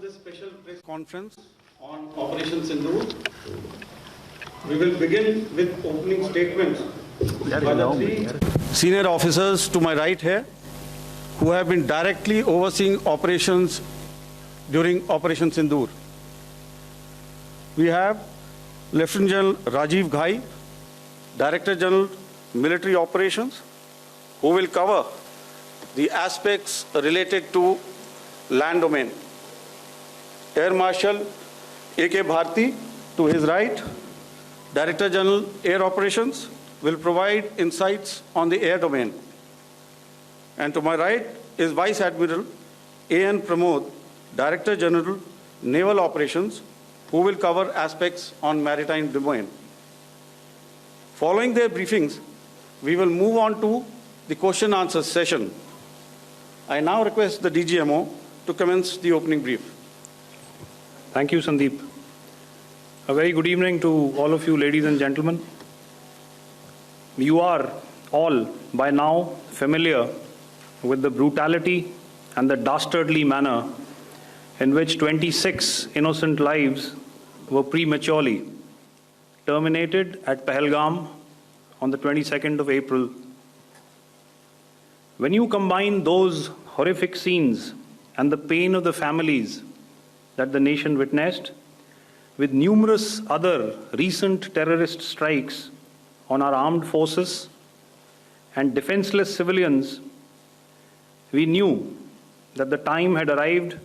this special press conference on Operation Sindoor. We will begin with opening statements by the three senior officers to my right here, who have been directly overseeing operations during Operation Sindoor. We have Lieutenant General Rajiv Ghai, Director General Military Operations, who will cover the aspects related to land domain. Air Marshal A.K. Bharti, to his right, Director General Air Operations, will provide insights on the air domain. And to my right is Vice Admiral A.N. Pramod, Director General Naval Operations, who will cover aspects on maritime domain. Following their briefings, we will move on to the question-answer session. I now request the DGMO to commence the opening brief. Thank you, Sandeep. A very good evening to all of you, ladies and gentlemen. You are all by now familiar with the brutality and the dastardly manner in which 26 innocent lives were prematurely terminated at Pahalgam on the 22nd of April. When you combine those horrific scenes and the pain of the families that the nation witnessed with numerous other recent terrorist strikes on our armed forces and defenseless civilians, we knew that the time had arrived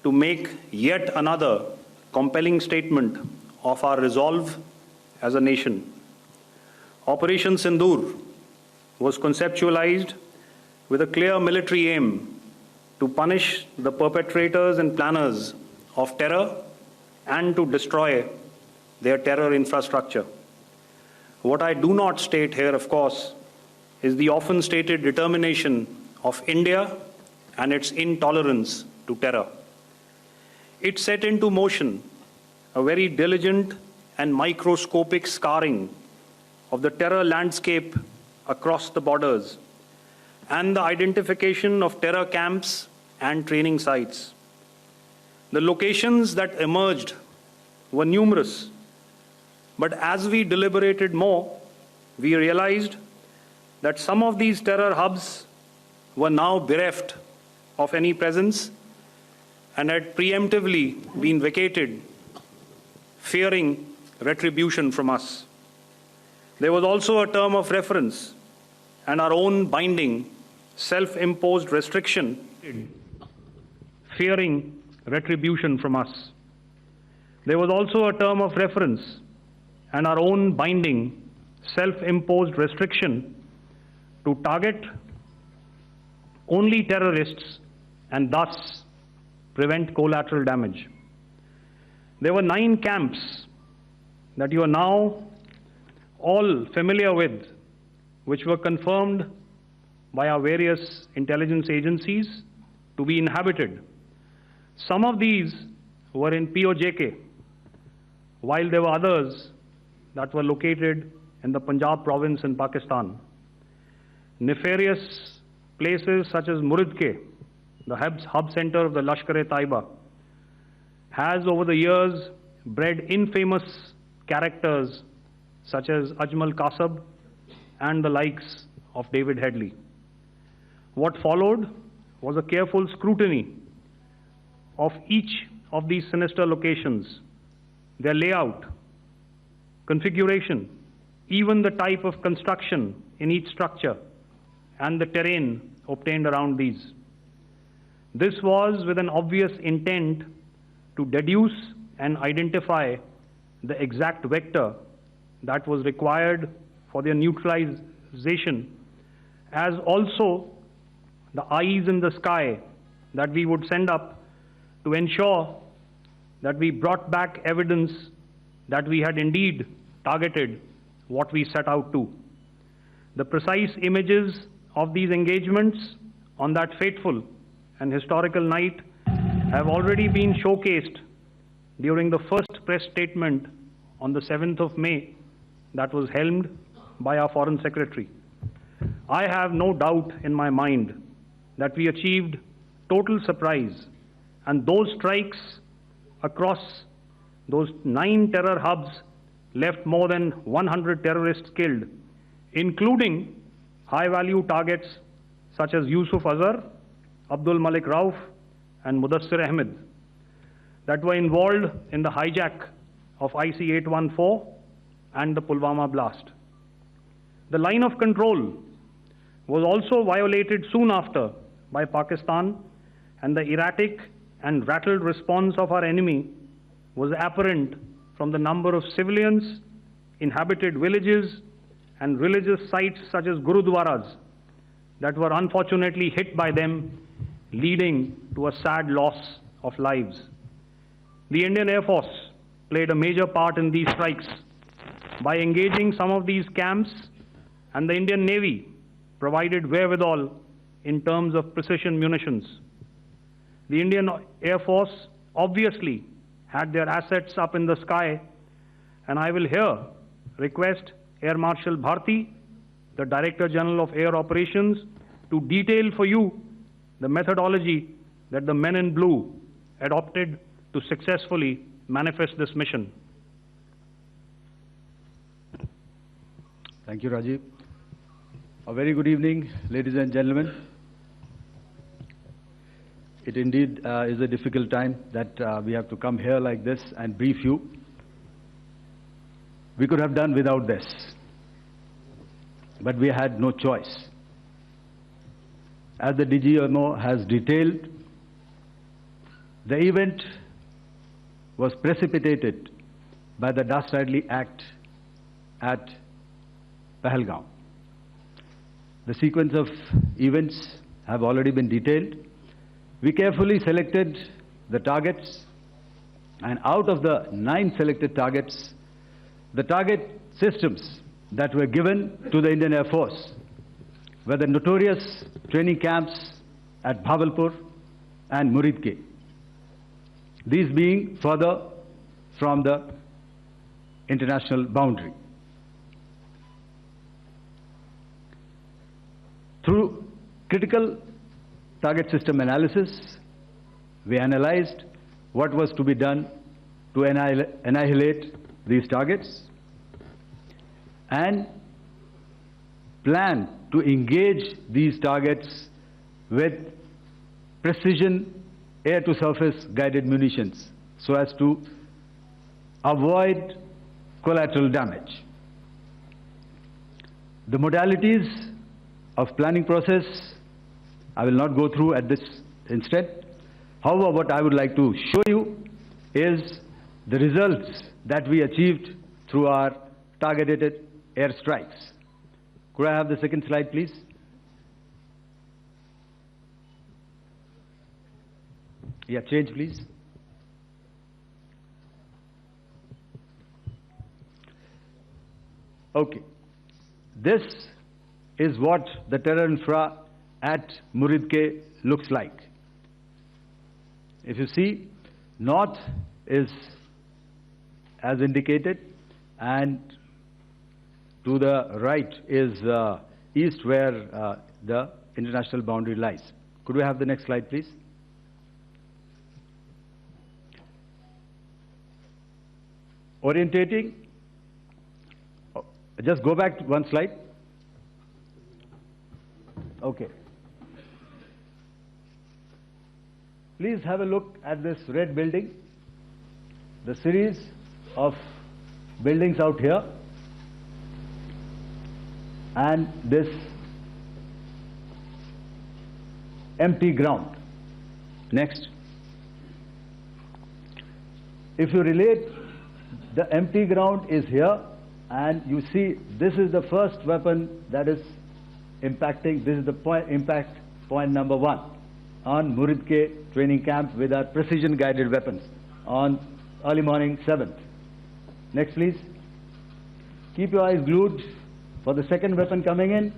to make yet another compelling statement of our resolve as a nation. Operation Sindoor was conceptualized with a clear military aim to punish the perpetrators and planners of terror and to destroy their terror infrastructure. What I do not state here, of course, is the often stated determination of India and its intolerance to terror. It set into motion a very diligent and microscopic scarring of the terror landscape across the borders and the identification of terror camps and training sites. The locations that emerged were numerous, but as we deliberated more, we realized that some of these terror hubs were now bereft of any presence and had preemptively been vacated, fearing retribution from us. There was also a term of reference and our own binding, self-imposed restriction, fearing retribution from us. There was also a term of reference and our own binding, self-imposed restriction to target only terrorists and thus prevent collateral damage. There were 9 camps that you are now all familiar with, which were confirmed by our various intelligence agencies to be inhabited. Some of these were in POJK, while there were others that were located in the Punjab province in Pakistan. Nefarious places such as Muridke, the hub center of the Lashkar-e-Taiba, has over the years bred infamous characters such as Ajmal Kasab and the likes of David Headley. What followed was a careful scrutiny of each of these sinister locations, their layout, configuration, even the type of construction in each structure, and the terrain obtained around these. This was with an obvious intent to deduce and identify the exact vector that was required for their neutralization, as also the eyes in the sky that we would send up to ensure that we brought back evidence that we had indeed targeted what we set out to. The precise images of these engagements on that fateful and historical night have already been showcased during the first press statement on the 7th of May that was helmed by our Foreign Secretary. I have no doubt in my mind that we achieved total surprise And those strikes across those 9 terror hubs left more than 100 terrorists killed, including high-value targets such as Yusuf Azhar, Abdul Malik Rauf, and Mudassir Ahmed that were involved in the hijack of IC-814 and the Pulwama blast. The line of control was also violated soon after by Pakistan, and the erratic and rattled response of our enemy was apparent from the number of civilians, inhabited villages, and religious sites such as Gurudwaras that were unfortunately hit by them, leading to a sad loss of lives. The Indian Air Force played a major part in these strikes by engaging some of these camps, and the Indian Navy provided wherewithal in terms of precision munitions. The Indian Air Force obviously had their assets up in the sky, and I will here request Air Marshal Bharti, the Director General of Air Operations, to detail for you the methodology that the men in blue adopted to successfully manifest this mission. Thank you, Rajiv. A very good evening, ladies and gentlemen. It indeed is a difficult time that we have to come here like this and brief you. We could have done without this, but we had no choice. As the DGMO has detailed, the event was precipitated by the dastardly act at Pahalgam. The sequence of events have already been detailed. We carefully selected the targets, and out of the 9 selected targets, the target systems that were given to the Indian Air Force were the notorious training camps at Bhavalpur and Muridke, these being further from the international boundary. Through critical target system analysis, we analyzed what was to be done to annihilate these targets and plan to engage these targets with precision air-to-surface guided munitions so as to avoid collateral damage. The modalities of planning process I will not go through at this instant. However, what I would like to show you is the results that we achieved through our targeted airstrikes. Could I have the second slide, please? Yeah, change, please. Okay. This is what the terror infra at Muridke looks like. If you see, north is as indicated, and to the right is east, where the international boundary lies. Could we have the next slide, please? Orientating. Just go back to one slide. Okay. Please have a look at this red building, the series of buildings out here, and this empty ground. Next. If you relate, the empty ground is here, and you see this is the first weapon that is impacting. This is the impact point number 1 on Muridke training camp with our precision guided weapons on early morning 7th. Next, please. Keep your eyes glued for the second weapon coming in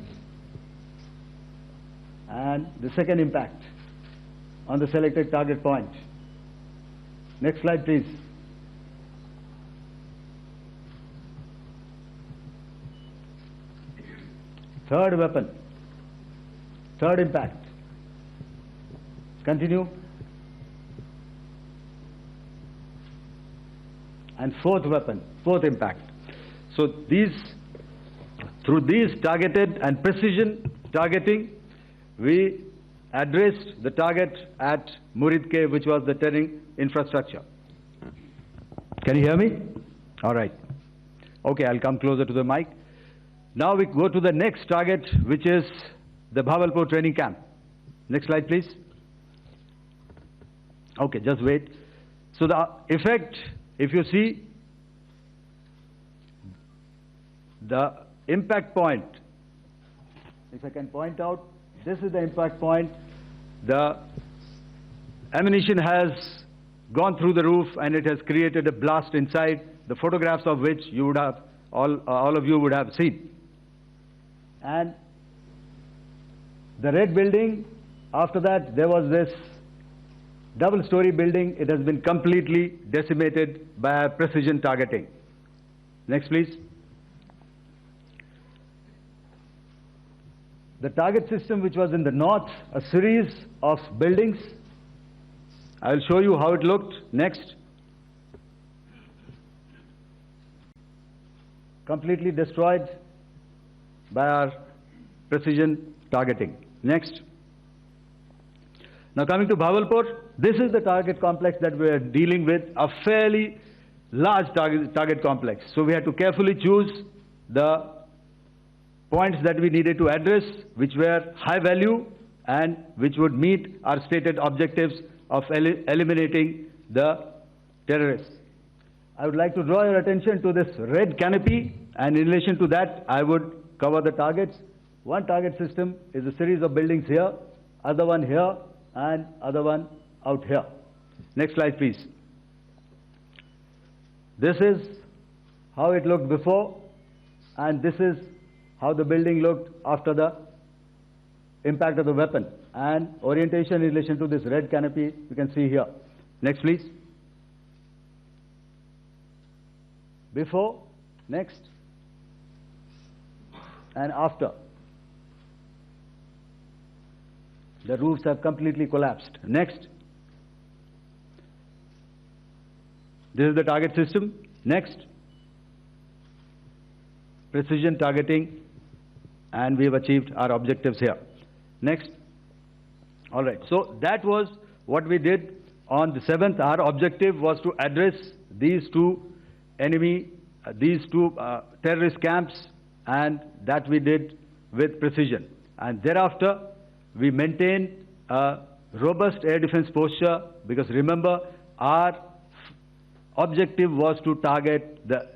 and the second impact on the selected target point. Next slide, please. Third weapon, third impact. Continue. and fourth weapon, fourth impact. So through these targeted and precision targeting, we addressed the target at Muridke, which was the turning infrastructure. Can you hear me? All right. Okay, I'll come closer to the mic. Now we go to the next target, which is the Bhavalpur training camp. Next slide, please. Okay, just wait. So the effect, if you see, the impact point, if I can point out, this is the impact point. The ammunition has gone through the roof and it has created a blast inside, the photographs of which you would have, all of you would have seen. And the red building, after that there was this double-story building. It has been completely decimated by precision targeting. Next, please. The target system, which was in the north, a series of buildings. I will show you how it looked. Next. Completely destroyed by our precision targeting. Next. Now coming to Bhavalpur, this is the target complex that we are dealing with, a fairly large target complex. So we had to carefully choose the points that we needed to address, which were high value and which would meet our stated objectives of eliminating the terrorists. I would like to draw your attention to this red canopy, and in relation to that, I would cover the targets. One target system is a series of buildings here, other one here, and other one out here. Next slide, please. This is how it looked before, and this is how the building looked after the impact of the weapon. And orientation in relation to this red canopy, you can see here. Next, please. Before, next, and after. The roofs have completely collapsed. Next. This is the target system. Next. Precision targeting, and we have achieved our objectives here. Next. All right. So that was what we did on the 7th. Our objective was to address these two terrorist camps, and that we did with precision. And thereafter, we maintained a robust air defense posture, because remember, our objective was to target the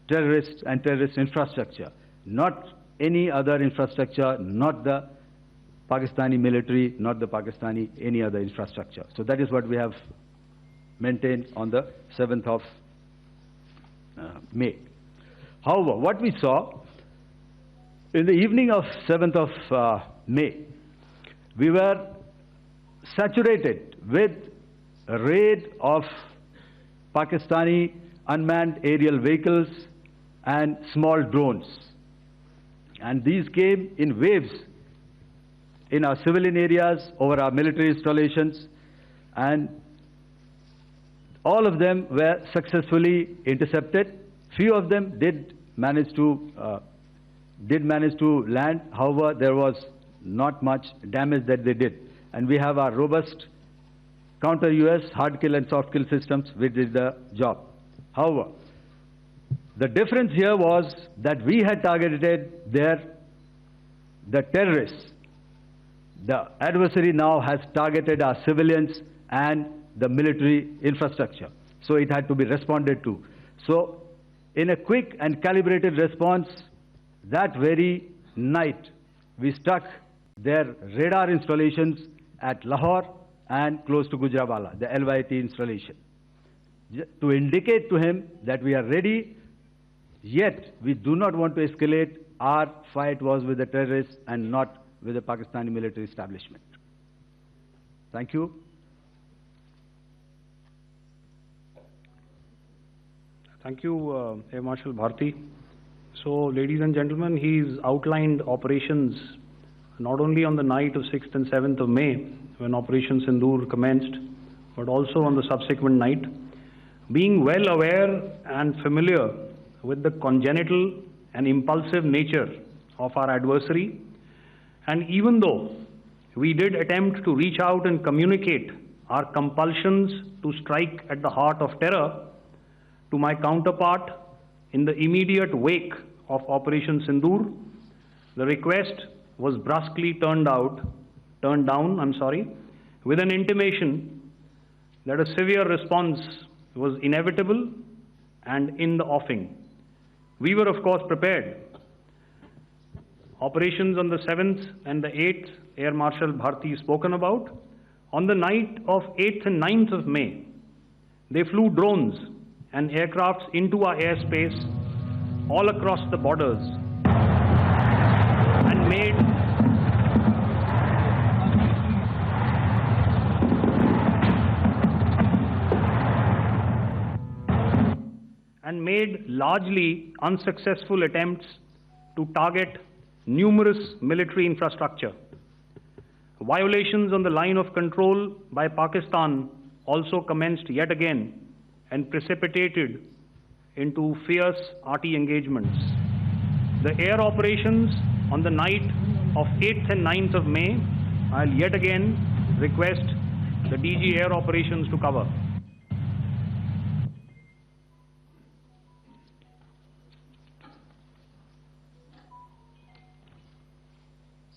terrorists and terrorist infrastructure, not any other infrastructure, not the Pakistani military, not the Pakistani any other infrastructure. So that is what we have maintained on the 7th of May. However, what we saw in the evening of 7th of May, we were saturated with a raid of Pakistani unmanned aerial vehicles and small drones. And these came in waves in our civilian areas, over our military installations, and all of them were successfully intercepted. Few of them did manage to land. However, there was not much damage that they did. And we have our robust counter-US hard kill and soft kill systems which did the job. However, the difference here was that we had targeted the terrorists. The adversary now has targeted our civilians and the military infrastructure. So it had to be responded to. So in a quick and calibrated response, that very night, we struck their radar installations at Lahore and close to Gujranwala, the LYT installation, to indicate to him that we are ready, yet we do not want to escalate. Our fight was with the terrorists and not with the Pakistani military establishment. Thank you. Thank you, Air Marshal Bharti. So, ladies and gentlemen, he's outlined operations not only on the night of 6th and 7th of May, when Operation Sindoor commenced, but also on the subsequent night. Being well aware and familiar with the congenital and impulsive nature of our adversary, and even though we did attempt to reach out and communicate our compulsions to strike at the heart of terror to my counterpart in the immediate wake of Operation Sindoor, the request was brusquely turned down, with an intimation that a severe response was inevitable and in the offing. We were, of course, prepared. Operations on the 7th and the 8th, Air Marshal Bharti spoken about. On the night of 8th and 9th of May, they flew drones and aircrafts into our airspace all across the borders and made largely unsuccessful attempts to target numerous military infrastructure. Violations on the line of control by Pakistan also commenced yet again and precipitated into fierce arty engagements. The air operations on the night of 8th and 9th of May, I'll yet again request the DG Air Operations to cover.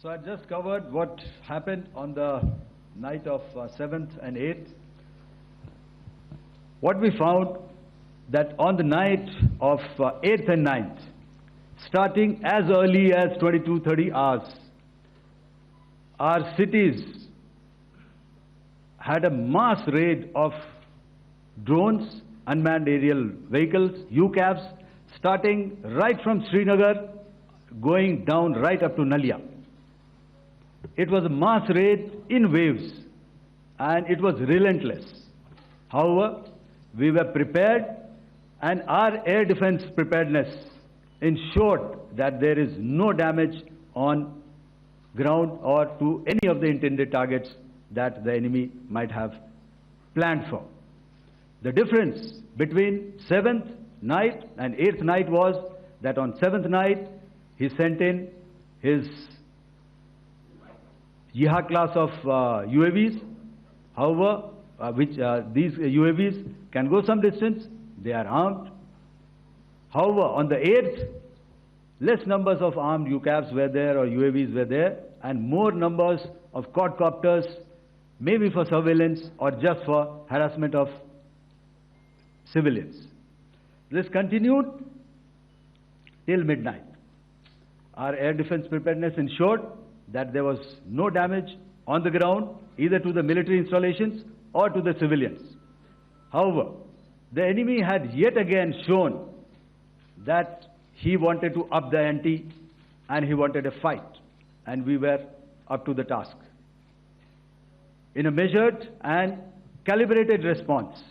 So I just covered what happened on the night of 7th and 8th. What we found that on the night of 8th and 9th, starting as early as 22:30 hours, our cities had a mass raid of drones, unmanned aerial vehicles, UCAVs, starting right from Srinagar, going down right up to Nalia. It was a mass raid in waves, and it was relentless. However, we were prepared, and our air defense preparedness ensured that there is no damage on ground or to any of the intended targets that the enemy might have planned for. The difference between 7th night and 8th night was that on 7th night, he sent in his Jihad class of UAVs, however, these UAVs can go some distance, they are armed. However, on the 8th, less numbers of armed UCAVs were there or UAVs were there, and more numbers of quadcopters, maybe for surveillance or just for harassment of civilians. This continued till midnight. Our air defense preparedness ensured that there was no damage on the ground, either to the military installations or to the civilians. However, the enemy had yet again shown that he wanted to up the ante and he wanted a fight, and we were up to the task. In a measured and calibrated response,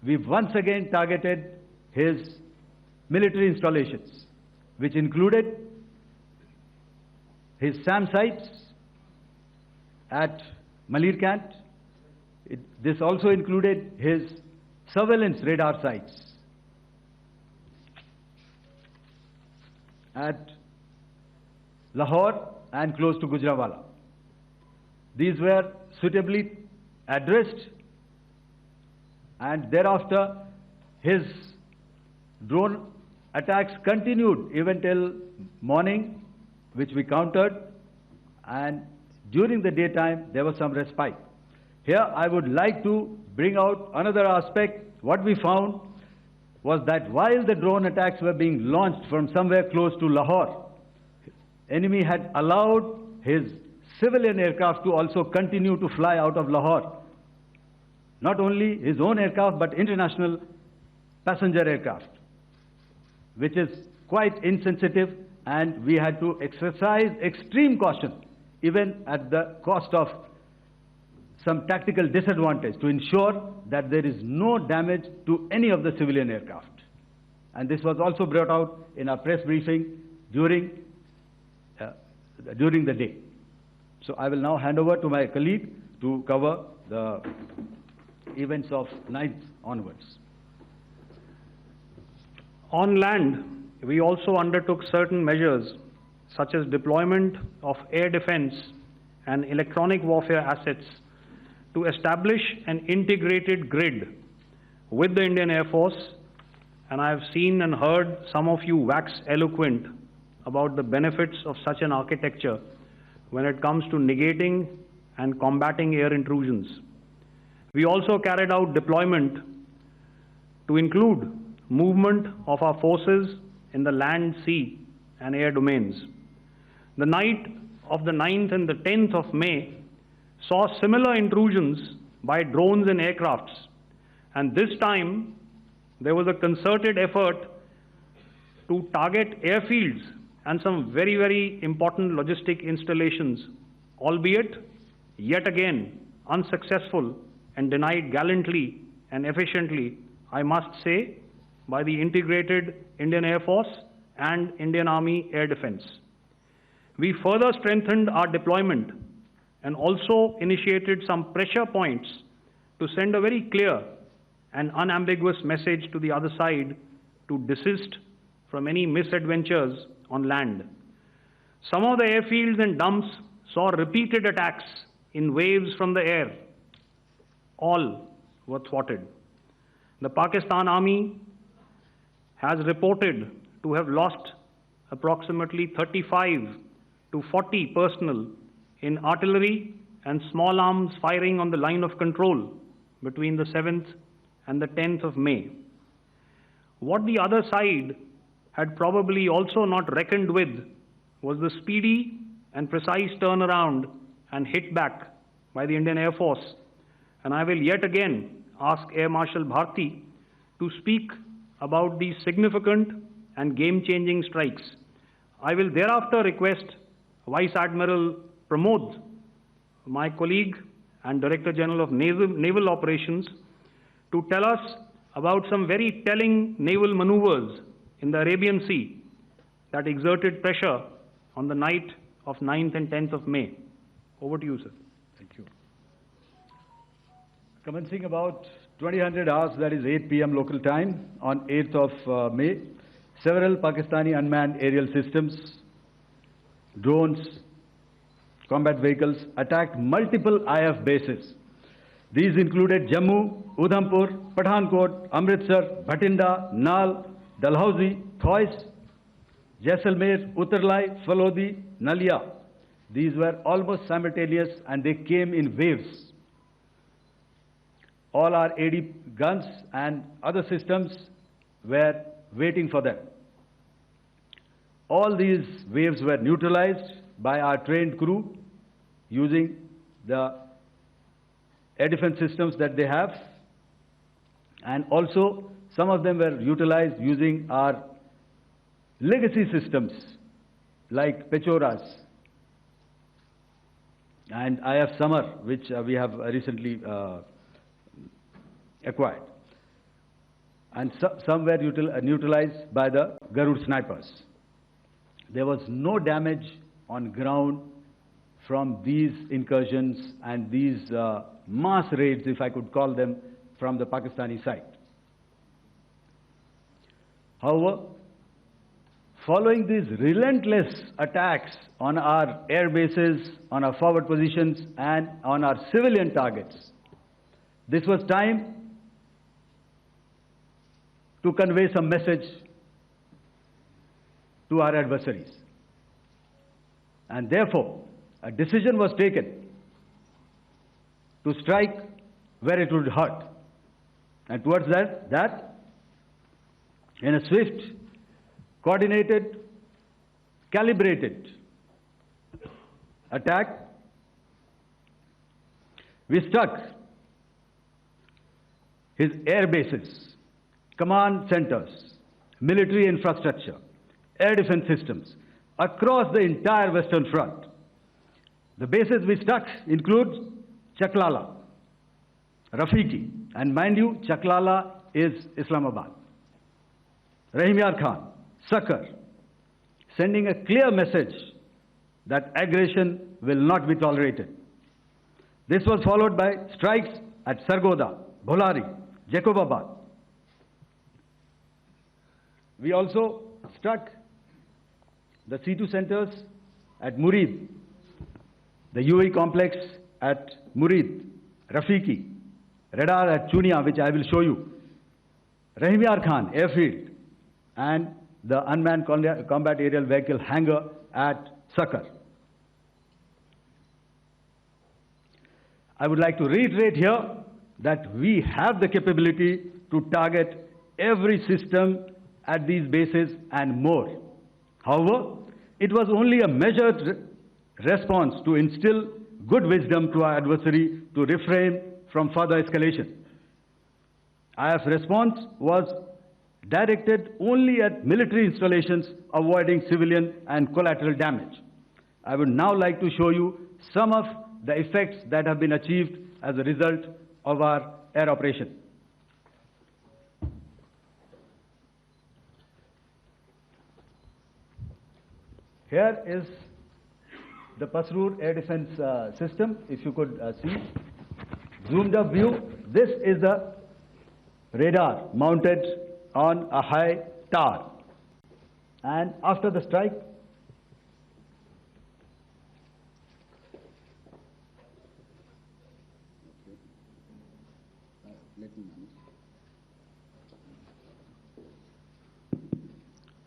we once again targeted his military installations, which included his SAM sites at Malirkant. This also included his surveillance radar sites at Lahore and close to Gujranwala. These were suitably addressed, and thereafter his drone attacks continued even till morning, which we countered, and during the daytime there was some respite. Here I would like to bring out another aspect. What we found was that while the drone attacks were being launched from somewhere close to Lahore, enemy had allowed his civilian aircraft to also continue to fly out of Lahore. Not only his own aircraft, but international passenger aircraft, which is quite insensitive, and we had to exercise extreme caution, even at the cost of some tactical disadvantage, to ensure that there is no damage to any of the civilian aircraft. And this was also brought out in our press briefing during the day. So I will now hand over to my colleague to cover the events of 9th onwards. On land, we also undertook certain measures such as deployment of air defense and electronic warfare assets to establish an integrated grid with the Indian Air Force, and I have seen and heard some of you wax eloquent about the benefits of such an architecture when it comes to negating and combating air intrusions. We also carried out deployment to include movement of our forces in the land, sea, and air domains. The night of the 9th and the 10th of May saw similar intrusions by drones and aircrafts, and this time there was a concerted effort to target airfields and some very, very important logistic installations, albeit yet again unsuccessful and denied gallantly and efficiently, I must say, by the integrated Indian Air Force and Indian Army Air Defense. We further strengthened our deployment and also initiated some pressure points to send a very clear and unambiguous message to the other side to desist from any misadventures on land. Some of the airfields and dumps saw repeated attacks in waves from the air. All were thwarted. The Pakistan Army has reported to have lost approximately 35 to 40 personnel in artillery and small arms firing on the line of control between the 7th and the 10th of May. What the other side had probably also not reckoned with was the speedy and precise turnaround and hit back by the Indian Air Force. And I will yet again ask Air Marshal Bharti to speak about these significant and game-changing strikes. I will thereafter request Vice Admiral Pramod, my colleague and Director General of Naval Operations, to tell us about some very telling naval maneuvers in the Arabian Sea that exerted pressure on the night of 9th and 10th of May. Over to you, sir. Thank you. Commencing about 2000 hours, that is 8 p.m. local time, on 8th of May, several Pakistani unmanned aerial systems, drones, combat vehicles attacked multiple IF bases. These included Jammu, Udhampur, Pathankot, Amritsar, Bhatinda, Nal, Dalhousie, Thois, Jaisalmer, Uttarlai, Falodi, Nalia. These were almost simultaneous and they came in waves. All our AD guns and other systems were waiting for them. All these waves were neutralized by our trained crew using the air defense systems that they have, and also some of them were utilized using our legacy systems like Pechoras and IF Summer, which we have recently acquired. And some were neutralized by the Garud snipers. There was no damage on ground from these incursions and these mass raids, if I could call them, from the Pakistani side. However, following these relentless attacks on our air bases, on our forward positions, and on our civilian targets, this was time to convey some message to our adversaries. And therefore, a decision was taken to strike where it would hurt. And towards that, in a swift, coordinated, calibrated attack, we struck his air bases, command centers, military infrastructure, air defense systems across the entire Western Front. The bases we struck include Chaklala, Rafiki, and mind you, Chaklala is Islamabad, Rahim Yar Khan, Sakar, sending a clear message that aggression will not be tolerated. This was followed by strikes at Sargoda, Bholari, Jacobabad, We also struck the C2 centers at Murid, the UAE complex at Murid, Rafiki, radar at Chunia, which I will show you, Rahimyar Khan airfield, and the unmanned combat aerial vehicle hangar at Sakar. I would like to reiterate here that we have the capability to target every system at these bases and more. However, it was only a measured response to instill good wisdom to our adversary to refrain from further escalation. IF response was directed only at military installations, avoiding civilian and collateral damage. I would now like to show you some of the effects that have been achieved as a result of our air operation. Here is the Pasrur air defense system, if you could see. Zoomed up view, this is the radar mounted on a high tower. And after the strike,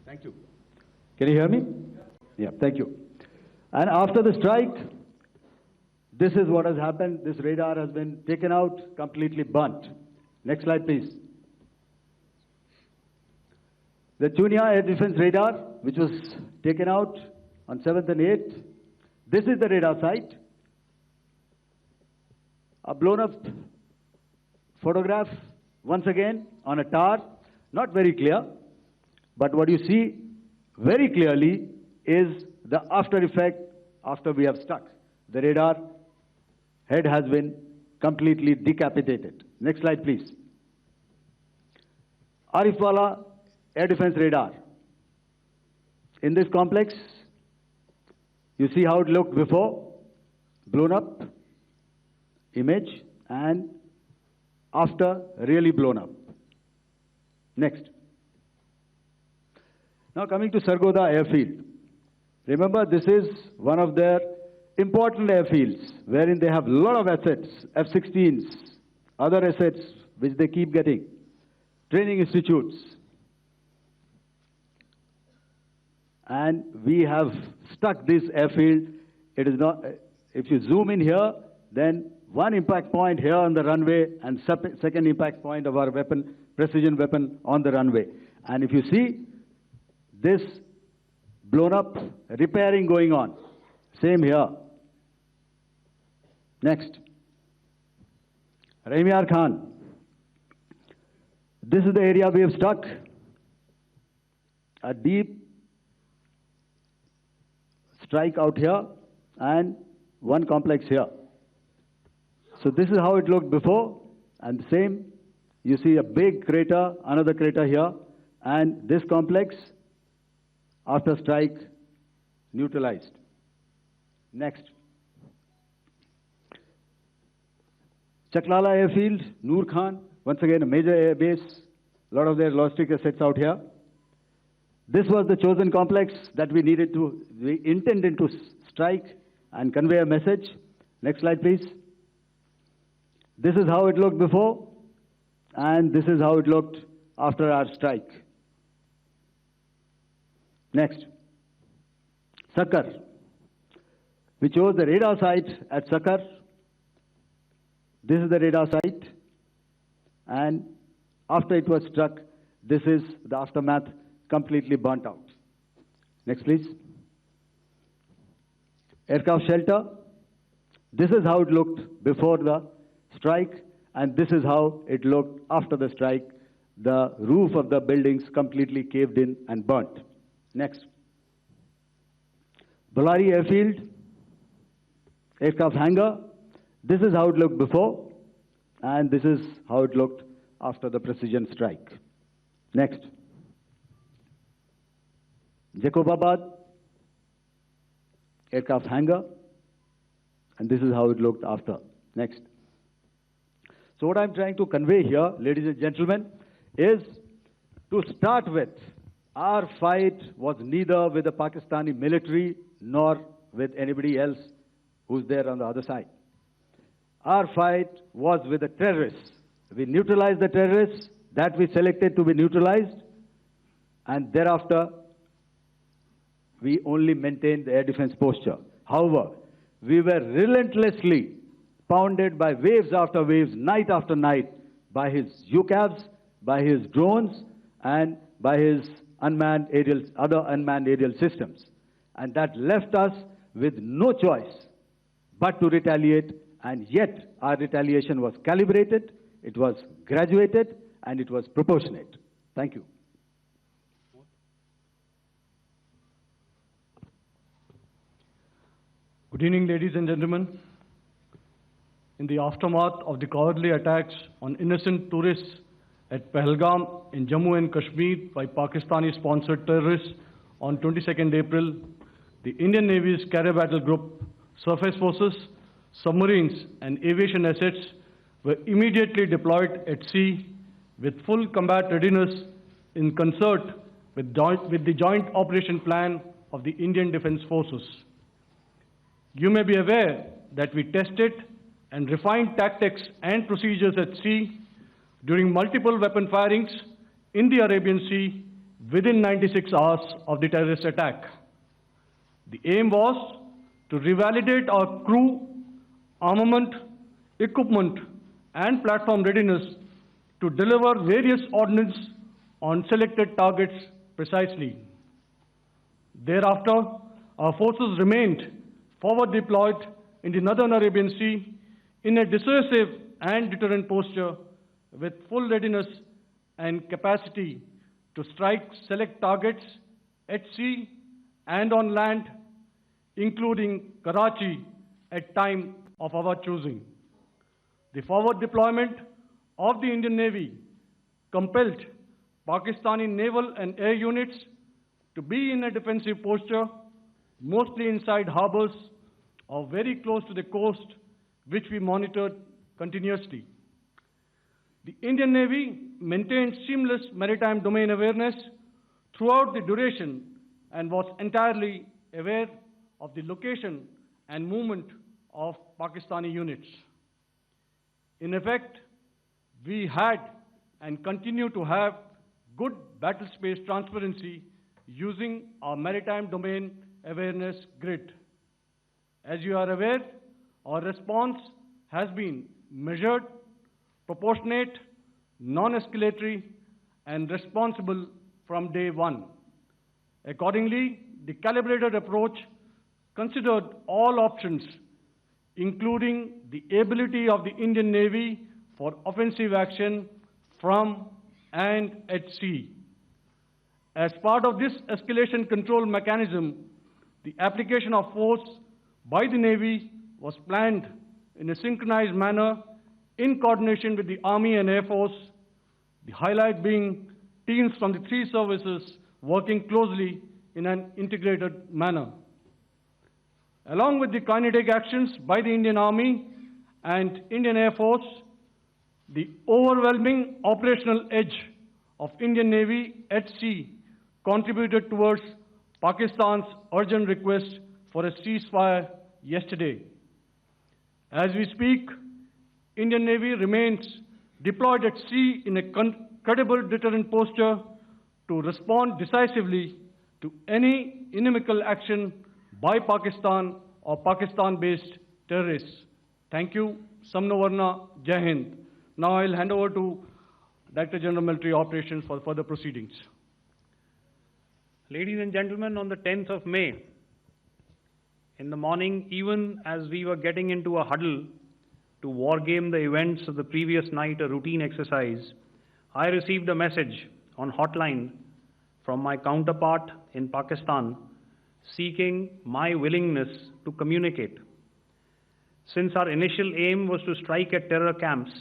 thank you. Can you hear me? Yeah, thank you. And after the strike, this is what has happened. This radar has been taken out, completely burnt. Next slide, please. The Chunia air defense radar, which was taken out on 7th and 8th. This is the radar site. A blown up photograph, once again, on a tower. Not very clear, but what you see very clearly is the after effect after we have struck. The radar head has been completely decapitated. Next slide, please. Arifwala air defense radar. In this complex, you see how it looked before, blown up image, and after really blown up. Next. Now coming to Sargodha airfield. Remember, this is one of their important airfields wherein they have a lot of assets, F-16s, other assets which they keep getting, training institutes. And we have stuck this airfield. It is not, if you zoom in here, then one impact point here on the runway and second impact point of our weapon, precision weapon on the runway. And if you see this blown up, repairing going on. Same here. Next. Rahimyar Khan. This is the area we have struck. A deep strike out here and one complex here. So this is how it looked before, and same. You see a big crater, another crater here, and this complex after strike neutralized. Next. Chaklala airfield, Noor Khan, once again a major air base, a lot of their logistic assets out here. This was the chosen complex that we intended to strike and convey a message. Next slide, please. This is how it looked before, and this is how it looked after our strike. Next. Sakar. We chose the radar site at Sakar. This is the radar site, and after it was struck, this is the aftermath, completely burnt out. Next, please. Aircraft shelter. This is how it looked before the strike, and this is how it looked after the strike. The roof of the buildings completely caved in and burnt. Next. Bolari airfield, aircraft hangar. This is how it looked before, and this is how it looked after the precision strike. Next. Jacobabad, aircraft hangar, and this is how it looked after. Next. So what I'm trying to convey here, ladies and gentlemen, is to start with, Our fight was neither with the Pakistani military nor with anybody else who's there on the other side. Our fight was with the terrorists. We neutralized the terrorists that we selected to be neutralized, and thereafter we only maintained the air defense posture. However, we were relentlessly pounded by waves after waves, night after night, by his UCAVs, by his drones, and by his other unmanned aerial systems. And that left us with no choice but to retaliate, and yet our retaliation was calibrated, it was graduated, and it was proportionate. Thank you. Good evening, ladies and gentlemen. In the aftermath of the cowardly attacks on innocent tourists at Pahalgam in Jammu and Kashmir by Pakistani-sponsored terrorists on 22nd April, the Indian Navy's Carrier Battle Group, surface forces, submarines, and aviation assets were immediately deployed at sea with full combat readiness in concert with the Joint Operation Plan of the Indian Defence Forces. You may be aware that we tested and refined tactics and procedures at sea during multiple weapon firings in the Arabian Sea within 96 hours of the terrorist attack. The aim was to revalidate our crew, armament, equipment, and platform readiness to deliver various ordnance on selected targets precisely. Thereafter, our forces remained forward deployed in the Northern Arabian Sea in a dissuasive and deterrent posture with full readiness and capacity to strike select targets at sea and on land, including Karachi at time of our choosing. The forward deployment of the Indian Navy compelled Pakistani naval and air units to be in a defensive posture, mostly inside harbors or very close to the coast, which we monitored continuously. The Indian Navy maintained seamless maritime domain awareness throughout the duration and was entirely aware of the location and movement of Pakistani units. In effect, we had and continue to have good battle space transparency using our maritime domain awareness grid. As you are aware, our response has been measured, proportionate, non-escalatory, and responsible from day one. Accordingly, the calibrated approach considered all options, including the ability of the Indian Navy for offensive action from and at sea. As part of this escalation control mechanism, the application of force by the Navy was planned in a synchronized manner in coordination with the Army and Air Force, the highlight being teams from the three services working closely in an integrated manner. Along with the kinetic actions by the Indian Army and Indian Air Force, the overwhelming operational edge of Indian Navy at sea contributed towards Pakistan's urgent request for a ceasefire yesterday. As we speak, Indian Navy remains deployed at sea in a credible deterrent posture to respond decisively to any inimical action by Pakistan or Pakistan-based terrorists. Thank you. Samno Varna, Jai Hind. Now I'll hand over to Director General Military Operations for further proceedings. Ladies and gentlemen, on the 10th of May, in the morning, even as we were getting into a huddle to wargame the events of the previous night, a routine exercise, I received a message on hotline from my counterpart in Pakistan seeking my willingness to communicate. Since our initial aim was to strike at terror camps,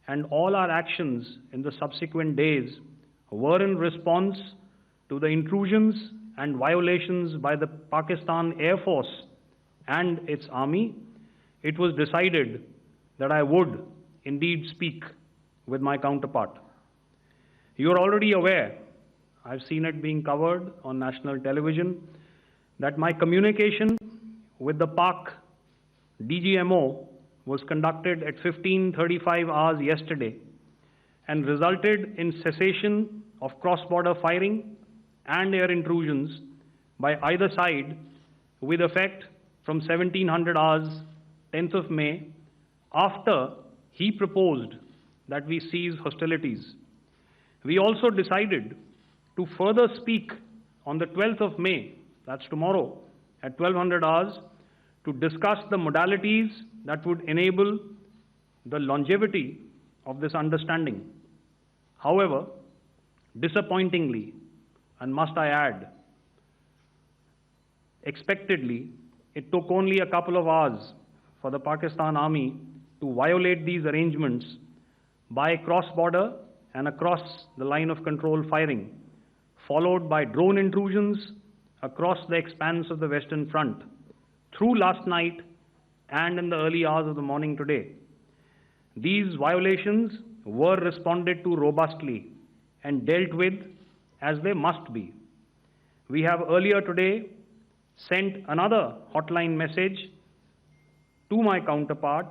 and all our actions in the subsequent days were in response to the intrusions and violations by the Pakistan Air Force and its army, it was decided that I would indeed speak with my counterpart. You are already aware I've seen it being covered on national television, that my communication with the Pak DGMO was conducted at 15:35 hours yesterday and resulted in cessation of cross-border firing and air intrusions by either side with effect from 1700 hours, 10th of May, after he proposed that we cease hostilities. We also decided to further speak on the 12th of May, that's tomorrow, at 1200 hours, to discuss the modalities that would enable the longevity of this understanding. However, disappointingly, and must I add, expectedly, it took only a couple of hours for the Pakistan Army to violate these arrangements by cross-border and across the line of control firing, followed by drone intrusions across the expanse of the Western Front through last night and in the early hours of the morning today. These violations were responded to robustly and dealt with as they must be. We have earlier today sent another hotline message to my counterpart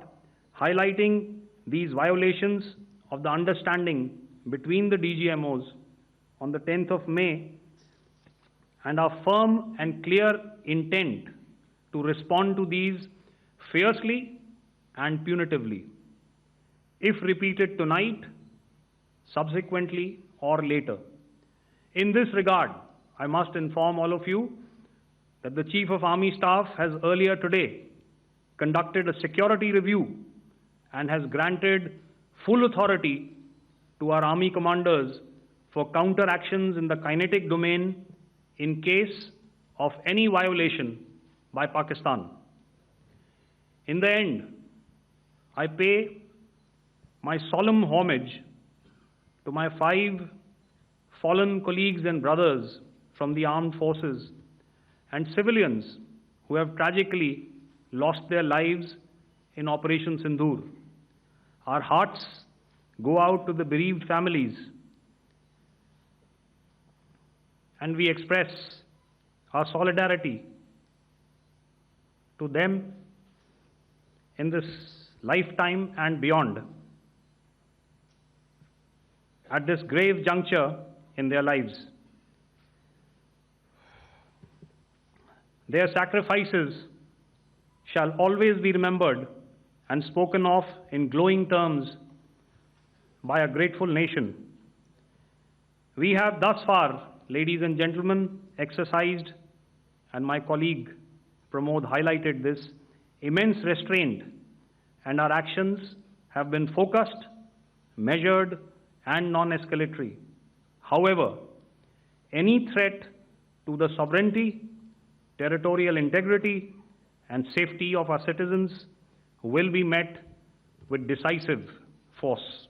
highlighting these violations of the understanding between the DGMOs on the 10th of May and our firm and clear intent to respond to these fiercely and punitively, if repeated tonight, subsequently, or later. In this regard, I must inform all of you that the Chief of Army Staff has earlier today conducted a security review and has granted full authority to our Army commanders for counter-actions in the kinetic domain in case of any violation by Pakistan. In the end, I pay my solemn homage to my 5 fallen colleagues and brothers from the armed forces and civilians who have tragically lost their lives in Operation Sindoor. Our hearts go out to the bereaved families, and we express our solidarity to them in this lifetime and beyond, at this grave juncture in their lives. Their sacrifices shall always be remembered and spoken of in glowing terms by a grateful nation. We have thus far, ladies and gentlemen, exercised, and my colleague Pramod highlighted this, immense restraint, and our actions have been focused, measured, and non-escalatory. However, any threat to the sovereignty, territorial integrity, and safety of our citizens will be met with decisive force.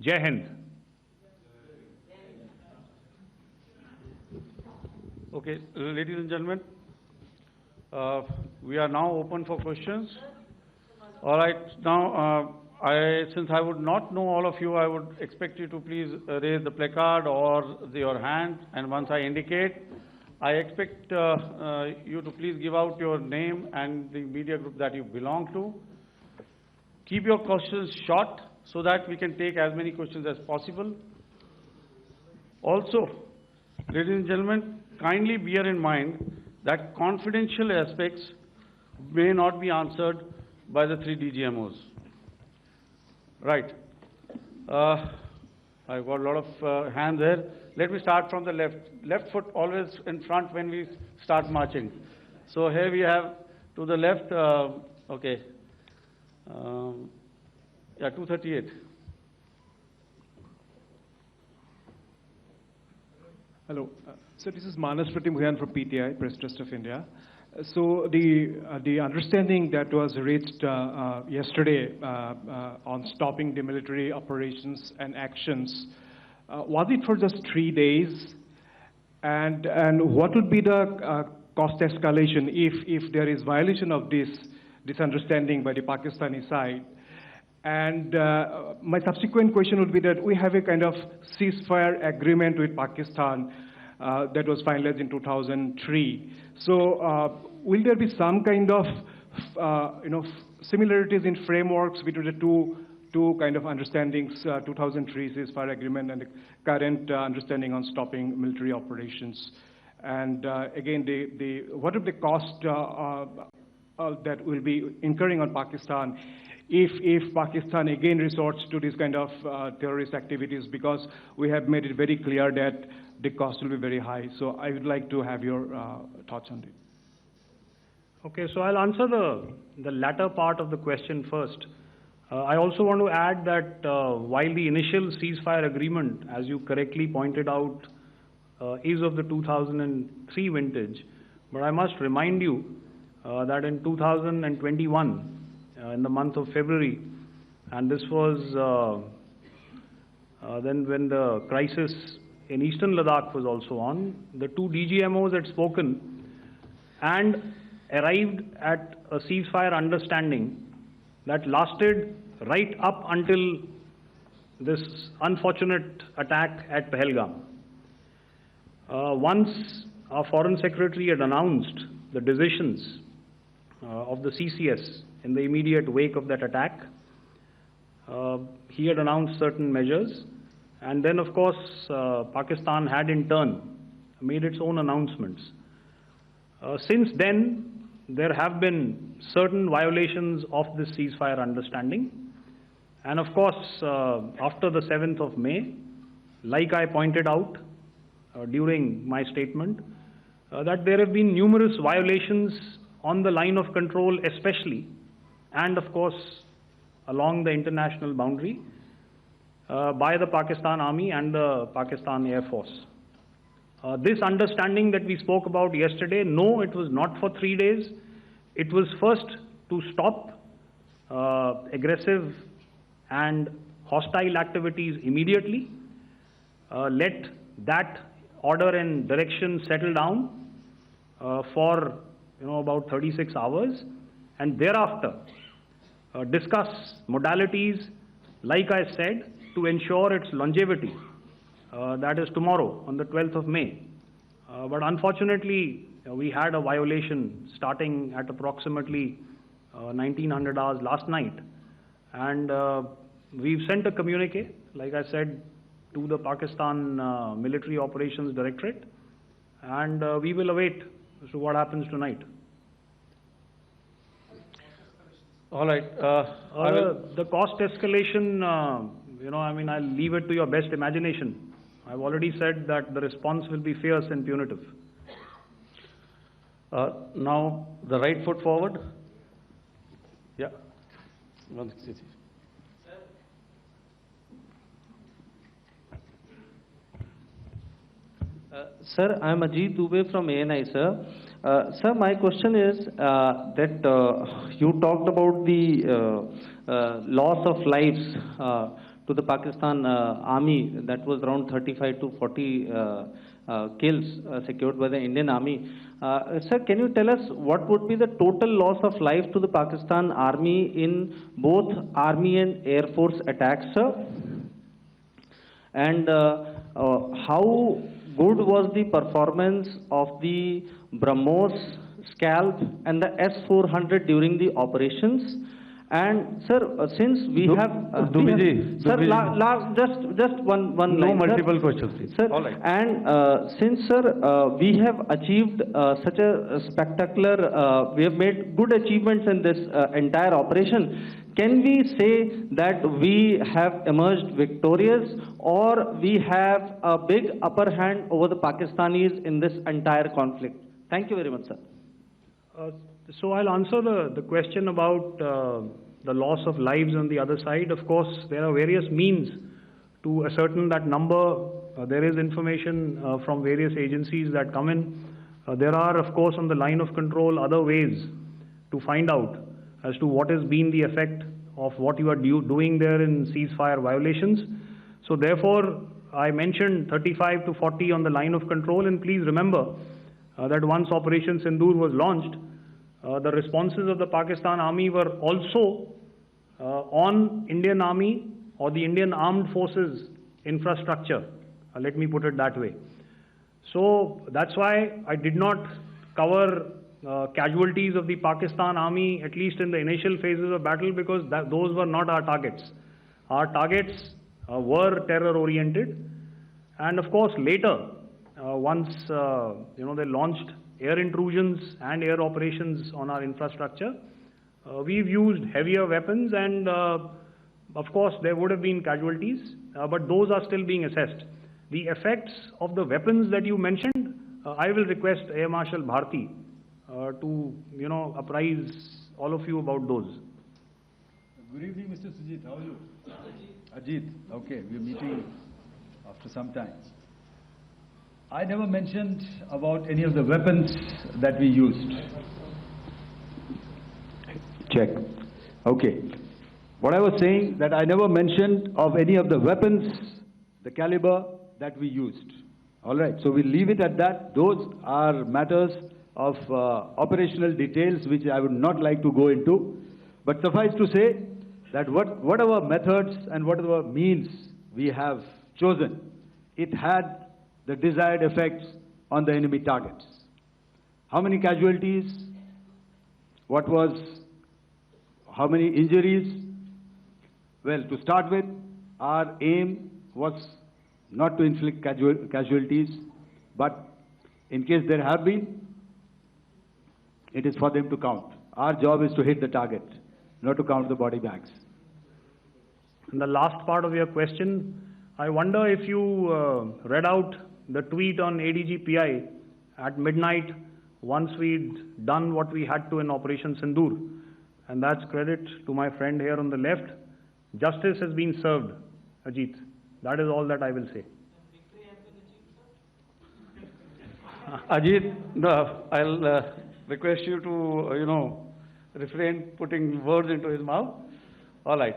Jai Hind. Okay, ladies and gentlemen, we are now open for questions. All right, now, since I would not know all of you, I would expect you to please raise the placard or your hand, and once I indicate, I expect you to please give out your name and the media group that you belong to. Keep your questions short so that we can take as many questions as possible. Also, ladies and gentlemen, kindly bear in mind that confidential aspects may not be answered by the 3 DGMOs. Right. I've got a lot of hands there. Let me start from the left. Left foot always in front when we start marching. So here we have to the left, okay. Yeah, 238. Hello. So this is Manas Pratimudyan from PTI, Press Trust of India. So the understanding that was reached yesterday on stopping the military operations and actions, was it for just 3 days? And what would be the cost escalation if there is violation of this understanding by the Pakistani side? And my subsequent question would be that we have a kind of ceasefire agreement with Pakistan that was finalized in 2003. So will there be some kind of similarities in frameworks between the two kind of understandings, 2003 ceasefire agreement and the current understanding on stopping military operations? And again, what are the costs that will be incurring on Pakistan if Pakistan again resorts to this kind of terrorist activities, because we have made it very clear that the cost will be very high. So I would like to have your thoughts on it. Okay, so I'll answer the latter part of the question first. I also want to add that while the initial ceasefire agreement, as you correctly pointed out, is of the 2003 vintage, but I must remind you that in 2021, in the month of February, and this was then when the crisis in eastern Ladakh was also on, the two DGMOs had spoken and arrived at a ceasefire understanding that lasted right up until this unfortunate attack at Pahalgam. Once our Foreign Secretary had announced the decisions of the CCS in the immediate wake of that attack, he had announced certain measures, and then of course Pakistan had in turn made its own announcements. Since then, there have been certain violations of this ceasefire understanding, and of course after the 7th of May, like I pointed out during my statement, that there have been numerous violations on the line of control especially, and of course along the international boundary by the Pakistan Army and the Pakistan Air Force. This understanding that we spoke about yesterday, no, it was not for 3 days. It was first to stop aggressive and hostile activities immediately, let that order and direction settle down for about 36 hours, and thereafter discuss modalities, like I said, to ensure its longevity. That is tomorrow, on the 12th of May. But unfortunately, we had a violation starting at approximately 1900 hours last night. And we've sent a communique, like I said, to the Pakistan Military Operations Directorate. And we will await as to what happens tonight. All right. The cost escalation, I'll leave it to your best imagination. I've already said that the response will be fierce and punitive. Now, the right foot forward. Yeah. Sir, I am Ajit Dubey from ANI, sir. Sir, my question is that you talked about the loss of lives to the Pakistan Army, that was around 35 to 40 kills secured by the Indian Army. Sir, can you tell us what would be the total loss of life to the Pakistan Army in both Army and Air Force attacks, sir? And how good was the performance of the BrahMos, Scalp and the S-400 during the operations? And sir, since we have just one line. No multiple questions, please. Sir, all right. And since sir, we have achieved such a spectacular, we have made good achievements in this entire operation. Can we say that we have emerged victorious, or we have a big upper hand over the Pakistanis in this entire conflict? Thank you very much, sir. So I'll answer the question about the loss of lives on the other side. Of course, there are various means to ascertain that number. There is information from various agencies that come in. There are, of course, on the line of control, other ways to find out as to what has been the effect of what you are doing there in ceasefire violations. So therefore, I mentioned 35 to 40 on the line of control, and please remember that once Operation Sindoor was launched, the responses of the Pakistan Army were also on Indian Army or the Indian Armed Forces infrastructure. Let me put it that way. So that's why I did not cover casualties of the Pakistan Army, at least in the initial phases of battle, because those were not our targets. Our targets were terror-oriented, and of course later, once they launched air intrusions and air operations on our infrastructure, we've used heavier weapons, and of course there would have been casualties, but those are still being assessed. The effects of the weapons that you mentioned, I will request Air Marshal Bharti to apprise all of you about those. Good evening, Mr. Sujit. How are you? Ajit. Okay, we're meeting after some time. I never mentioned about any of the weapons that we used. Check. Okay. What I was saying, that I never mentioned of any of the weapons, the caliber that we used. All right, so we'll leave it at that. Those are matters of operational details which I would not like to go into. But suffice to say that whatever methods and whatever means we have chosen, it had the desired effects on the enemy targets. How many casualties? How many injuries? Well, to start with, our aim was not to inflict casualties, but in case there have been, it is for them to count. Our job is to hit the target, not to count the body bags. And the last part of your question, I wonder if you read out the tweet on ADG-PI at midnight once we'd done what we had to in Operation Sindoor. And that's credit to my friend here on the left. Justice has been served, Ajit. That is all that I will say. Ajit, I'll request you to, refrain putting words into his mouth. All right.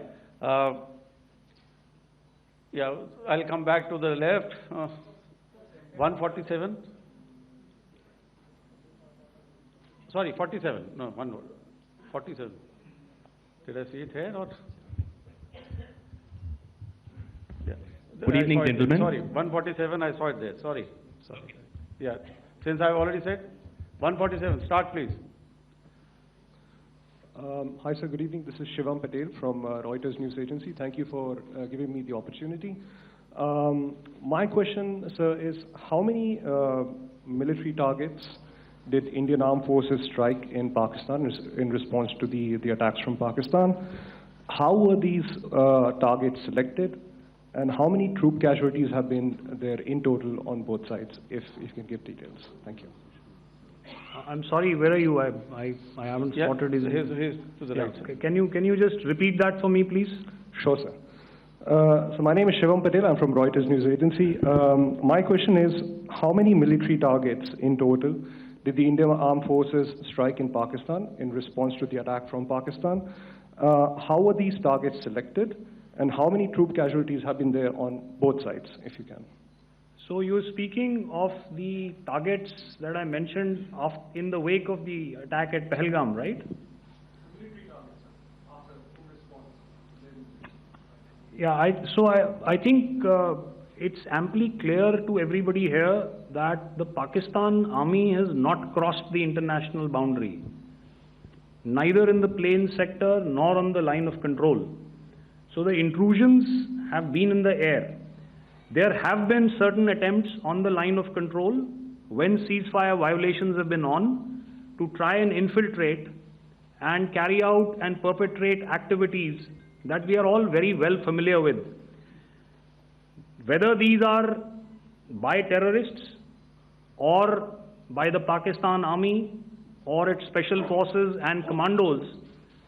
Yeah, I'll come back to the left. 147. Sorry, 47. No, 47. Did I see it here or? Yeah. Good evening, gentlemen. Sorry, 147, I saw it there. Sorry. Yeah, since I've already said, 147, start please. Hi sir, good evening. This is Shivam Patel from Reuters News Agency. Thank you for giving me the opportunity. My question, sir, is how many military targets did Indian Armed Forces strike in Pakistan in response to the attacks from Pakistan? How were these targets selected? And how many troop casualties have been there in total on both sides, if you can give details? Thank you. I'm sorry, where are you? I haven't spotted his... He's to the right. Okay. Can you just repeat that for me, please? Sure, sir. So my name is Shivam Patel. I'm from Reuters News Agency. My question is, how many military targets in total did the Indian Armed Forces strike in Pakistan in response to the attack from Pakistan? How were these targets selected? And how many troop casualties have been there on both sides, if you can? So you're speaking of the targets that I mentioned in the wake of the attack at Pahalgam, right? Military targets, after response. Yeah, I think it's amply clear to everybody here that the Pakistan Army has not crossed the international boundary, neither in the plain sector nor on the line of control. So the intrusions have been in the air. There have been certain attempts on the line of control when ceasefire violations have been on to try and infiltrate and carry out and perpetrate activities that we are all very well familiar with. Whether these are by terrorists or by the Pakistan Army or its special forces and commandos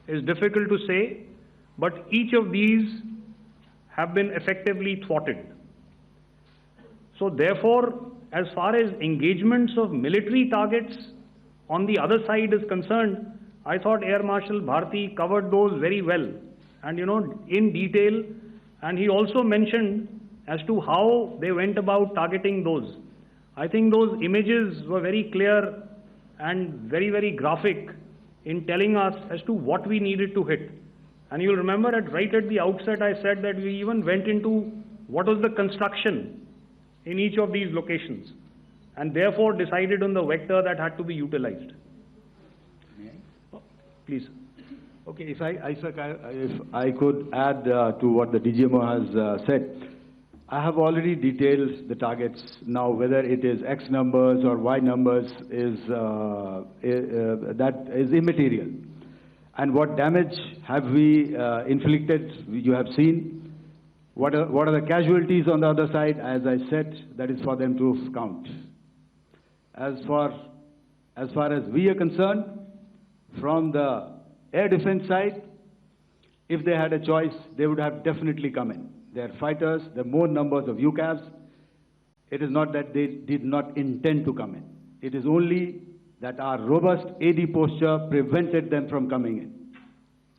is difficult to say, but each of these have been effectively thwarted. So therefore, as far as engagements of military targets on the other side is concerned, I thought Air Marshal Bharti covered those very well and in detail, and he also mentioned as to how they went about targeting those. I think those images were very clear and very, very graphic in telling us as to what we needed to hit. And you'll remember right at the outset I said that we even went into what was the construction in each of these locations, and therefore decided on the vector that had to be utilized. Please. Okay, if I could add to what the DGMO has said, I have already detailed the targets. Now, whether it is X numbers or Y numbers that is immaterial. And what damage have we inflicted? You have seen. What are the casualties on the other side? As I said, that is for them to count. As far as we are concerned, from the air defense side, if they had a choice, they would have definitely come in. They are fighters, there are more numbers of UCAVs. It is not that they did not intend to come in. It is only that our robust AD posture prevented them from coming in.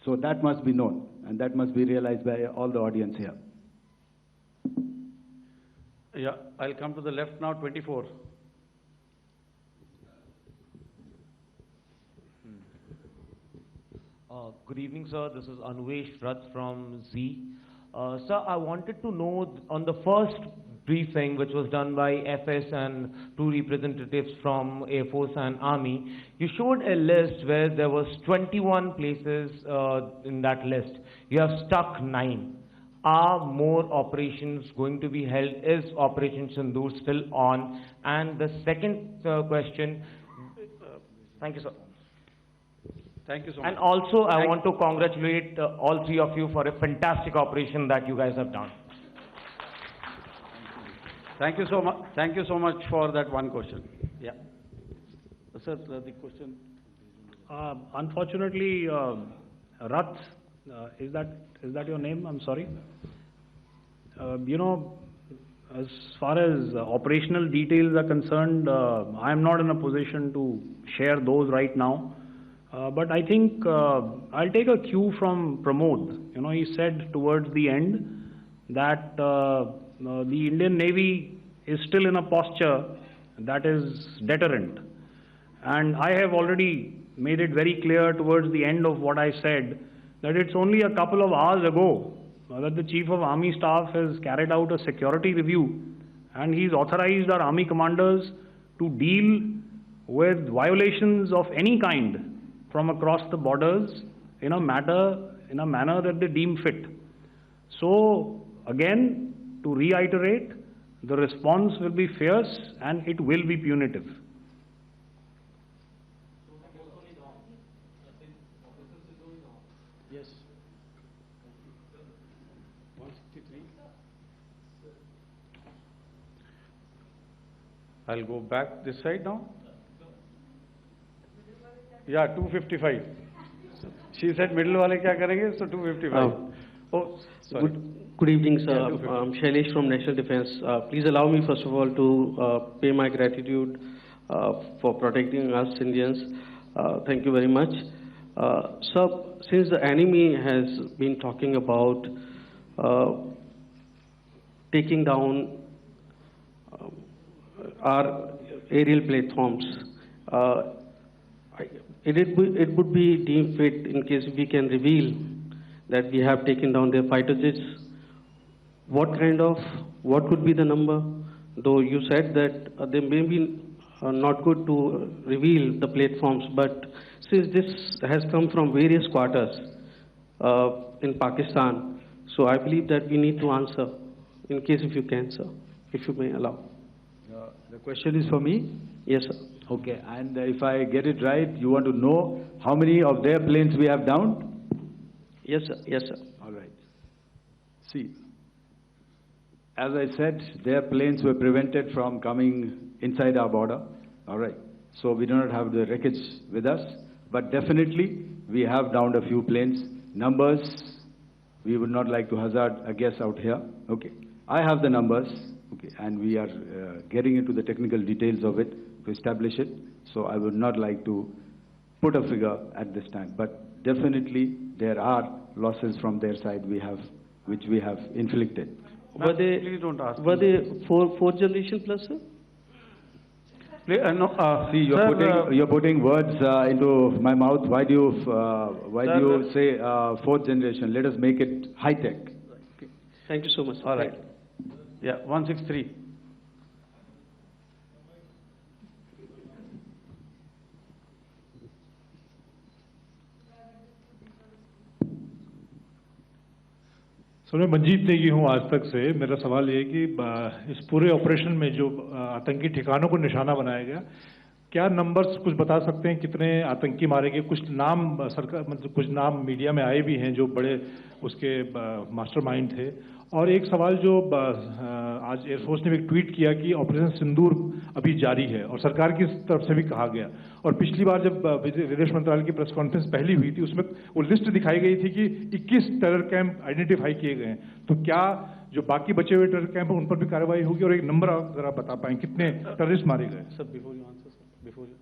So that must be known, and that must be realized by all the audience here. Yeah, I'll come to the left now, 24. Good evening, sir. This is Anvesh Rath from Z. Sir, I wanted to know on the first briefing, which was done by FS and two representatives from Air Force and Army, you showed a list where there was 21 places in that list. You have stuck 9. Are more operations going to be held? Is Operation Sindoor still on? And the second question, thank you, sir. Thank you so much. And also, I want to congratulate all three of you for a fantastic operation that you guys have done. Thank you so much. Thank you so much for that one question. Yeah. Sir, the question. Unfortunately, Rath, is that your name? I'm sorry. You know, as far as operational details are concerned, I am not in a position to share those right now. But I think I'll take a cue from Pramod. You know, he said towards the end that the Indian Navy is still in a posture that is deterrent. And I have already made it very clear towards the end of what I said that it's only a couple of hours ago that the Chief of Army Staff has carried out a security review, and he's authorized our Army commanders to deal with violations of any kind from across the borders in a manner that they deem fit. So again, to reiterate, the response will be fierce and it will be punitive. Yes. 163. I'll go back this side now. Yeah, 255. She said middle wale kya karenge, so 255. Oh, sorry. Good evening, sir. Yeah, I'm Shailesh from National Defense. Please allow me, first of all, to pay my gratitude for protecting us Indians. Thank you very much. Sir, since the enemy has been talking about taking down our aerial platforms, it would be deemed fit in case we can reveal that we have taken down their fighter jets. What could be the number? Though you said that they may be not good to reveal the platforms, but since this has come from various quarters in Pakistan, so I believe that we need to answer, in case if you can, sir, if you may allow. The question is for me? Yes, sir. Okay, and if I get it right, you want to know how many of their planes we have downed? Yes, sir. Yes, sir. All right. See, as I said, their planes were prevented from coming inside our border. All right. So we do not have the wreckage with us, but definitely we have downed a few planes. Numbers, we would not like to hazard a guess out here. Okay. I have the numbers. Okay, and we are getting into the technical details of it to establish it. So I would not like to put a figure at this time, but definitely there are losses from their side which we have inflicted. Were they please don't ask fourth generation plus, sir? See, you're putting words into my mouth. Why do you say fourth generation? Let us make it high tech. Thank you so much. All right. Yeah, 163. Sir मैं मंजीत नेगी हूँ आज तक से। मेरा सवाल ये है कि इस पूरे ऑपरेशन में जो आतंकी ठिकानों को निशाना बनाया गया, क्या नंबर्स कुछ बता सकते हैं कितने आतंकी मारे गए? कुछ नाम सरकार मतलब कुछ नाम मीडिया में आए भी हैं जो बड़े उसके मास्टरमाइंड थे। और एक सवाल जो आज एयरफोर्स ने भी ट्वीट किया कि ऑपरेशन सिंदूर अभी जारी है और सरकार की तरफ से भी कहा गया। और पिछली बार जब विदेश मंत्रालय की प्रेस कॉन्फ्रेंस पहली हुई थी उसमें वो लिस्ट दिखाई गई थी कि 21 टेरर कैंप आइडेंटिफाई किए गए हैं। तो क्या जो बाकी बचे हुए टेरर कैंप उन पर भी कार्रवाई होगी? और एक नंबर अगर आप बता पाएं कितने टेररिस्ट मारे गए? Sir, before you answer, sir, before you.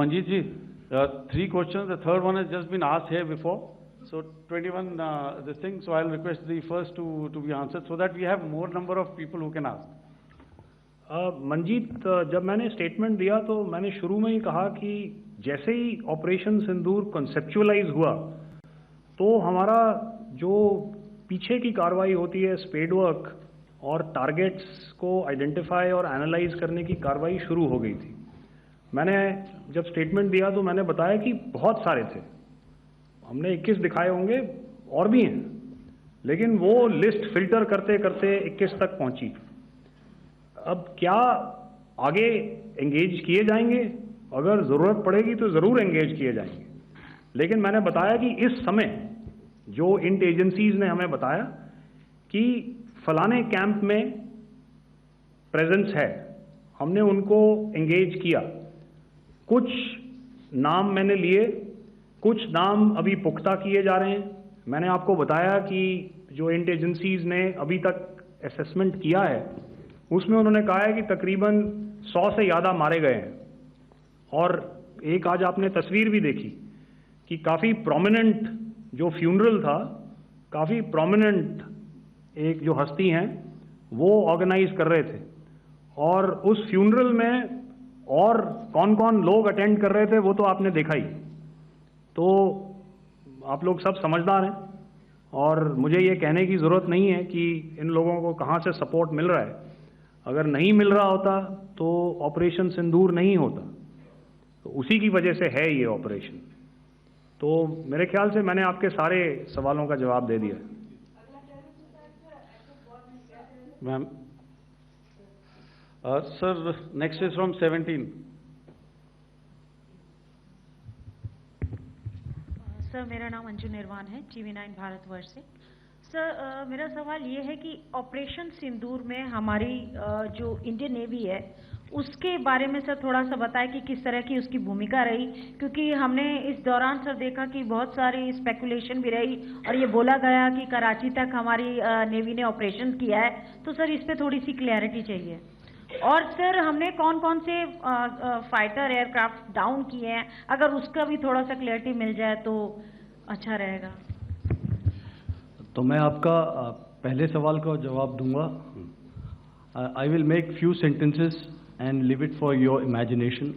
Manjeet ji, 3 questions. The third one has just been asked here before. So 21 this thing. So I'll request the first to be answered so that we have more number of people who can ask. Manjeet, जब मैंने statement दिया तो मैंने शुरू में ही कहा कि जैसे ही ऑपरेशन सिंदूर कॉन्सेप्चुअलाइज हुआ तो हमारा जो पीछे की कार्रवाई होती है स्पेड वर्क और टारगेट्स को आइडेंटिफाई और एनालाइज करने की कार्रवाई शुरू हो गई थी। मैंने जब स्टेटमेंट दिया तो मैंने बताया कि बहुत सारे थे, हमने 21 दिखाए होंगे और भी हैं, लेकिन वो लिस्ट फिल्टर करते करते 21 तक पहुंची। अब क्या आगे एंगेज किए जाएंगे? अगर ज़रूरत पड़ेगी तो ज़रूर एंगेज किए जाएंगे, लेकिन मैंने बताया कि इस समय जो इंट एजेंसीज ने हमें बताया कि फलाने कैंप में प्रेजेंस है, हमने उनको एंगेज किया। कुछ नाम मैंने लिए, कुछ नाम अभी पुख्ता किए जा रहे हैं। मैंने आपको बताया कि जो इंट एजेंसीज ने अभी तक असेसमेंट किया है उसमें उन्होंने कहा है कि तकरीबन 100 से ज़्यादा मारे गए हैं। और एक आज आपने तस्वीर भी देखी कि काफ़ी प्रोमिनेंट जो फ्यूनरल था, काफ़ी प्रोमिनेंट एक जो हस्ती हैं वो ऑर्गेनाइज कर रहे थे, और उस फ्यूनरल में और कौन कौन लोग अटेंड कर रहे थे वो तो आपने देखा ही। तो आप लोग सब समझदार हैं और मुझे ये कहने की ज़रूरत नहीं है कि इन लोगों को कहाँ से सपोर्ट मिल रहा है। अगर नहीं मिल रहा होता तो ऑपरेशन सिंदूर नहीं होता, तो उसी की वजह से है ये ऑपरेशन। तो मेरे ख्याल से मैंने आपके सारे सवालों का जवाब दे दिया। Ma'am, sir next is from 17। Sir मेरा नाम अंजू निर्वाण है, TV9 भारतवर्ष से। सर मेरा सवाल ये है कि ऑपरेशन सिंदूर में हमारी जो इंडियन नेवी है उसके बारे में सर थोड़ा सा बताएं कि किस तरह की उसकी भूमिका रही, क्योंकि हमने इस दौरान सर देखा कि बहुत सारी स्पेकुलेशन भी रही और ये बोला गया कि कराची तक हमारी नेवी ने ऑपरेशन किया है। तो सर इस पर थोड़ी सी क्लैरिटी चाहिए। और सर हमने कौन कौन से फाइटर एयरक्राफ्ट डाउन किए हैं, अगर उसका भी थोड़ा सा क्लैरिटी मिल जाए तो अच्छा रहेगा। तो मैं आपका पहले सवाल का जवाब दूंगा। I will make few sentences and leave it for your imagination.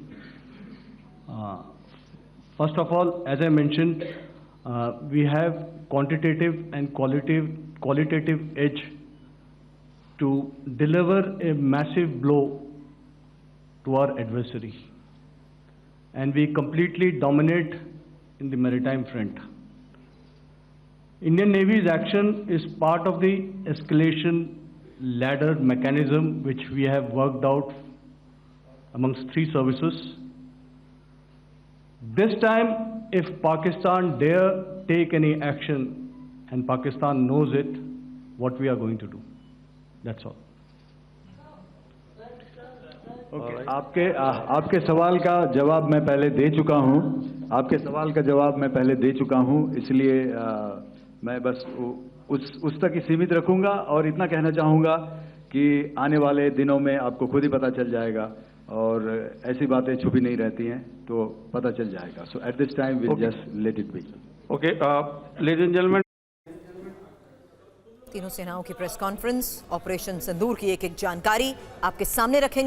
First of all, as I mentioned, we have quantitative and qualitative edge to deliver a massive blow to our adversary, and we completely dominate in the maritime front. Indian Navy's action is part of the escalation ladder mechanism which we have worked out amongst 3 services. This time, if Pakistan dare take any action, and Pakistan knows it, what we are going to do. That's all. Okay. आपके सवाल का जवाब मैं पहले दे चुका हूं। आपके सवाल का जवाब मैं पहले दे चुका हूं, इसलिए मैं बस उस तक ही सीमित रखूंगा और इतना कहना चाहूंगा कि आने वाले दिनों में आपको खुद ही पता चल जाएगा और ऐसी बातें छुपी नहीं रहती हैं, तो पता चल जाएगा। So at this time will just let it be. Okay, ladies and gentleman, तीनों सेनाओं की प्रेस कॉन्फ्रेंस, ऑपरेशन सिंदूर की एक एक जानकारी आपके सामने रखेंगे।